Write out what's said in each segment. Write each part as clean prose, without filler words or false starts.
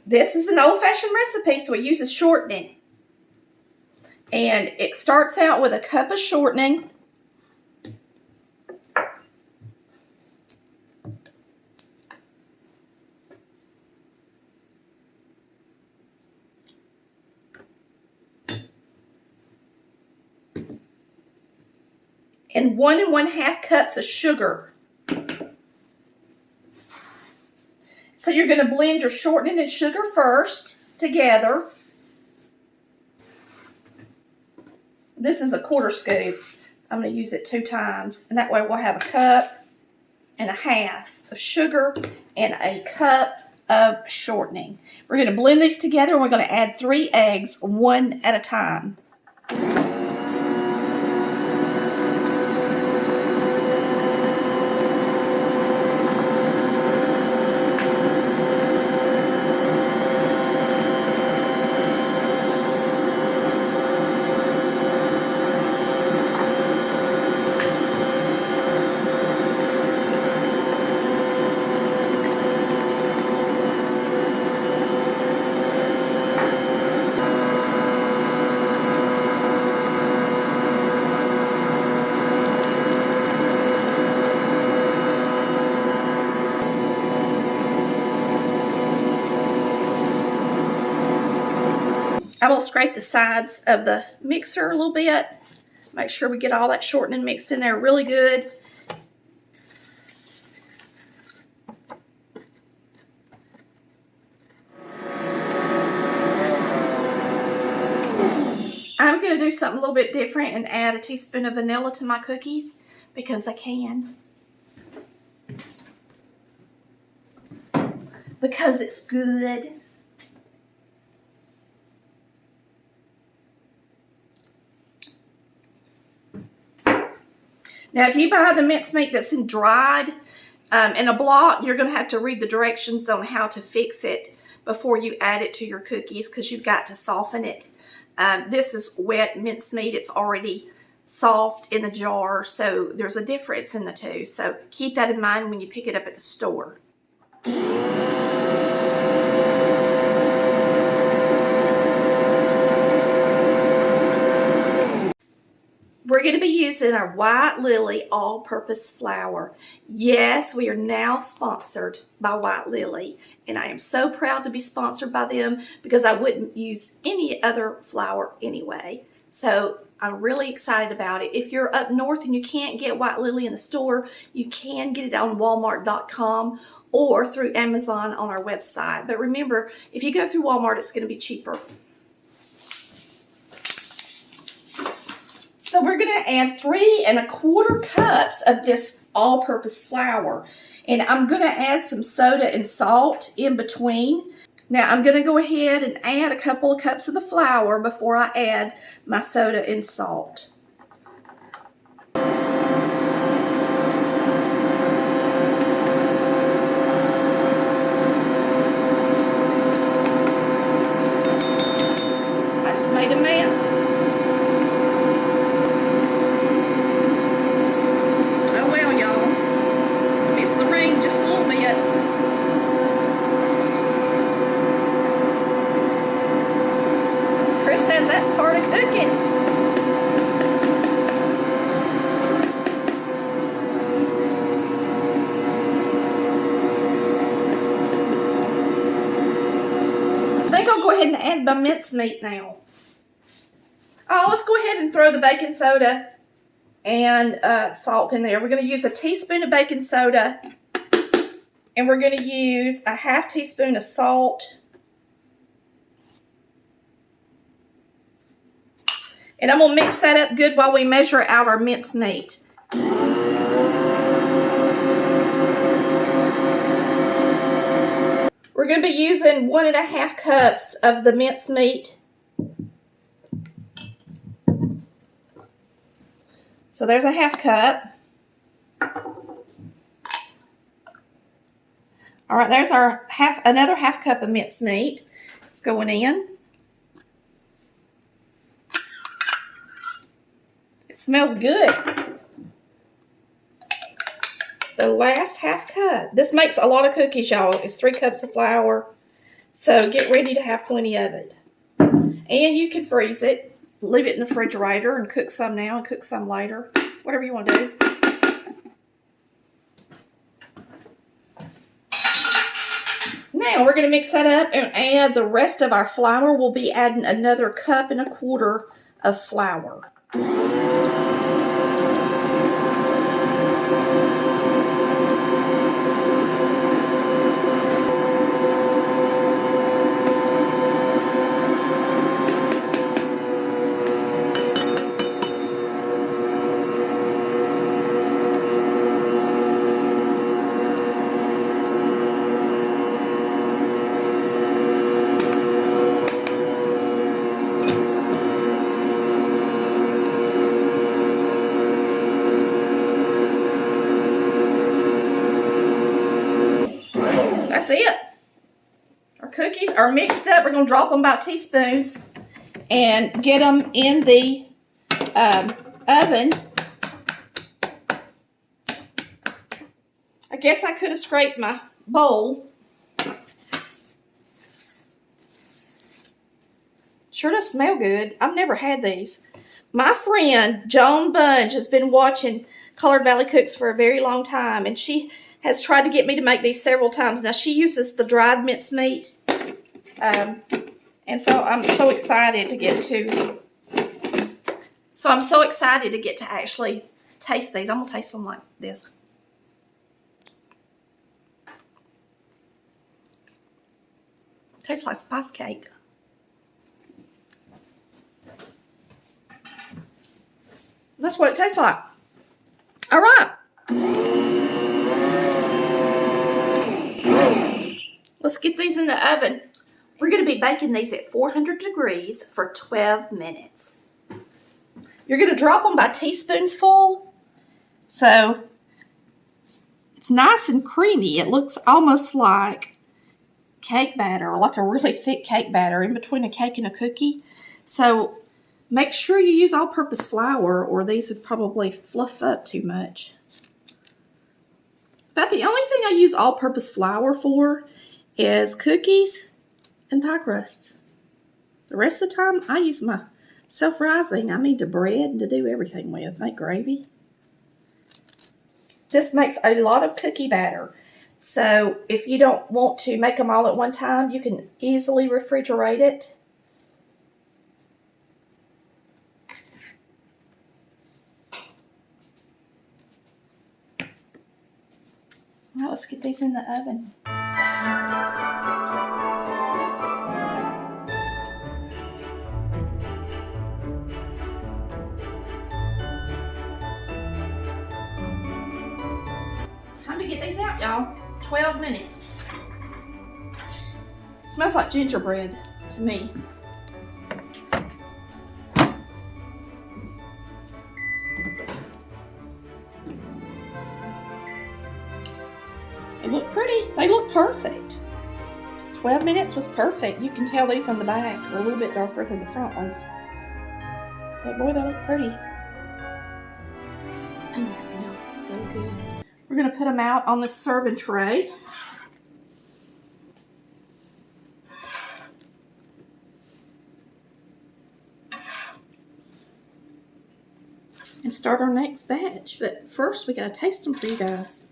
This is an old-fashioned recipe, so it uses shortening. And it starts out with a cup of shortening. And 1 1/2 cups of sugar. So you're going to blend your shortening and sugar first together. This is a 1/4 scoop. I'm going to use it 2 times. And that way we'll have a 1 1/2 cups of sugar and a cup of shortening. We're going to blend these together and we're going to add 3 eggs, 1 at a time. I will scrape the sides of the mixer a little bit. Make sure we get all that shortening mixed in there really good. I'm going to do something a little bit different and add a teaspoon of vanilla to my cookies because I can. Because it's good. Now, if you buy the mincemeat that's dried in a block, you're going to have to read the directions on how to fix it before you add it to your cookies because you've got to soften it. This is wet mincemeat. It's already soft in the jar, so there's a difference in the two. So keep that in mind when you pick it up at the store. We're going to be using our White Lily all-purpose flour. Yes, we are now sponsored by White Lily, and I am so proud to be sponsored by them because I wouldn't use any other flour anyway. So I'm really excited about it. If you're up north and you can't get White Lily in the store, you can get it on Walmart.com or through Amazon on our website. But remember, if you go through Walmart, it's going to be cheaper. So we're going to add 3 1/4 cups of this all-purpose flour. And I'm going to add some soda and salt in between. Now I'm going to go ahead and add a couple of cups of the flour before I add my soda and salt. I just made a mess. Just a little bit. Chris says that's part of cooking. I think I'll go ahead and add my mincemeat now. Oh, let's go ahead and throw the baking soda and salt in there. We're going to use a teaspoon of baking soda. And we're going to use a 1/2 teaspoon of salt. And I'm going to mix that up good while we measure out our mincemeat. We're going to be using 1 1/2 cups of the mincemeat. So there's a 1/2 cup. All right, there's our another 1/2 cup of mincemeat. It's going in. It smells good. The last 1/2 cup. This makes a lot of cookies, y'all. It's 3 cups of flour. So get ready to have plenty of it. And you can freeze it, leave it in the refrigerator, and cook some now and cook some later. Whatever you want to do. Now we're going to mix that up and add the rest of our flour. We'll be adding another 1.25 cups of flour. That's it. Our cookies are mixed up. We're going to drop them by teaspoons and get them in the oven. I guess I could have scraped my bowl. Sure does smell good. I've never had these. My friend, Joan Bunge, has been watching Colored Valley Cooks for a very long time, and she has tried to get me to make these several times. Now, she uses the dried mincemeat, and so I'm so excited to get to actually taste these. I'm going to taste them like this. Tastes like spice cake. That's what it tastes like. All right. Let's get these in the oven. We're going to be baking these at 400 degrees for 12 minutes. You're going to drop them by teaspoons full. So it's nice and creamy. It looks almost like cake batter, like a really thick cake batter in between a cake and a cookie. So make sure you use all-purpose flour, or these would probably fluff up too much. About the only thing I use all-purpose flour for is cookies and pie crusts. The rest of the time, I use my self-rising, to bread and to do everything with, make gravy. This makes a lot of cookie batter. So if you don't want to make them all at one time, you can easily refrigerate it. Now let's get these in the oven. Time to get these out, y'all. 12 minutes. Smells like gingerbread to me. They look pretty. They look perfect. 12 minutes was perfect. You can tell these on the back are a little bit darker than the front ones. But boy, they look pretty. And they smell so good. We're going to put them out on this serving tray. And start our next batch. But first, we got to taste them for you guys.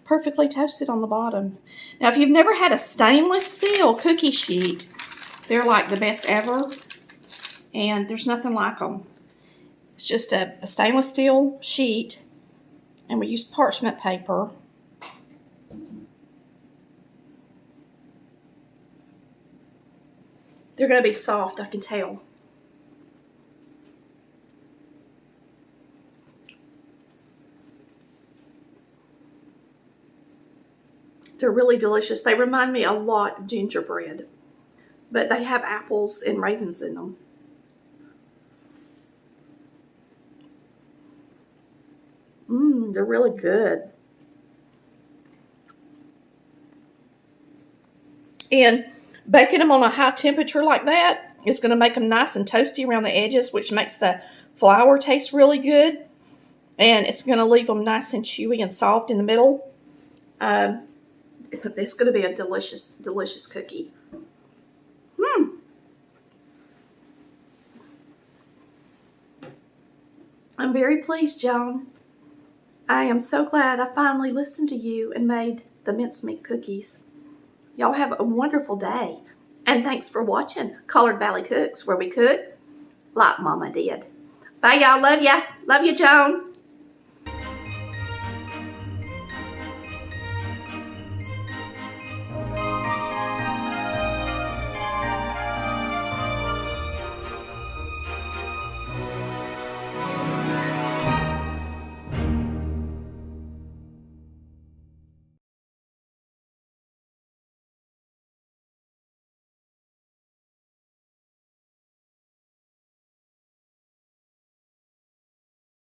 Perfectly toasted on the bottom. Now, if you've never had a stainless steel cookie sheet, they're like the best ever, and there's nothing like them. It's just a stainless steel sheet, and we used parchment paper. They're going to be soft, I can tell. They're really delicious. They remind me a lot of gingerbread, but they have apples and raisins in them. They're really good. And baking them on a high temperature like that is going to make them nice and toasty around the edges, which makes the flour taste really good. and it's going to leave them nice and chewy and soft in the middle. It's going to be a delicious, delicious cookie. I'm very pleased, Joan. I am so glad I finally listened to you and made the mincemeat cookies. Y'all have a wonderful day. And thanks for watching Collard Valley Cooks, where we cook like Mama did. Bye, y'all. Love ya. Love you, Joan.